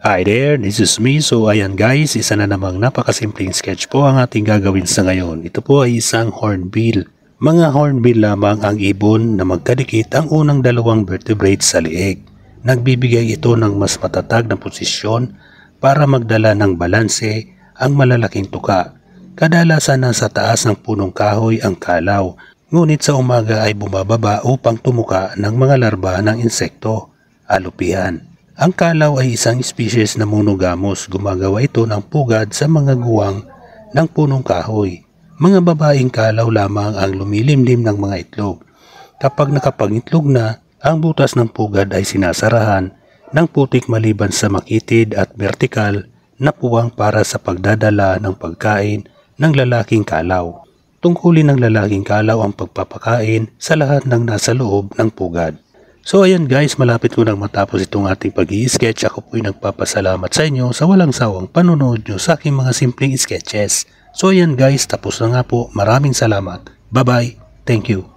Hi there, this is me. So ayan guys, isa na namang napakasimpleng sketch po ang ating gagawin sa ngayon. Ito po ay isang hornbill. Mga hornbill lamang ang ibon na magkadikit ang unang dalawang vertebrae sa liig. Nagbibigay ito ng mas matatag na posisyon para magdala ng balanse ang malalaking tuka. Kadalasan nasa taas ng punong kahoy ang kalaw, ngunit sa umaga ay bumababa upang tumuka ng mga larba ng insekto, alupihan. Ang kalaw ay isang species na monogamous. Gumagawa ito ng pugad sa mga guwang ng punong kahoy. Mga babaeng kalaw lamang ang lumilimlim ng mga itlog. Kapag nakapangitlog na, ang butas ng pugad ay sinasarahan ng putik maliban sa makitid at vertikal na puwang para sa pagdadala ng pagkain ng lalaking kalaw. Tungkulin ng lalaking kalaw ang pagpapakain sa lahat ng nasa loob ng pugad. So ayan guys, malapit ko nang matapos itong ating pag-i-sketch. Ako po'y nagpapasalamat sa inyo sa walang sawang panonood nyo sa aking mga simpleng sketches. So ayan guys, tapos na nga po. Maraming salamat. Bye bye. Thank you.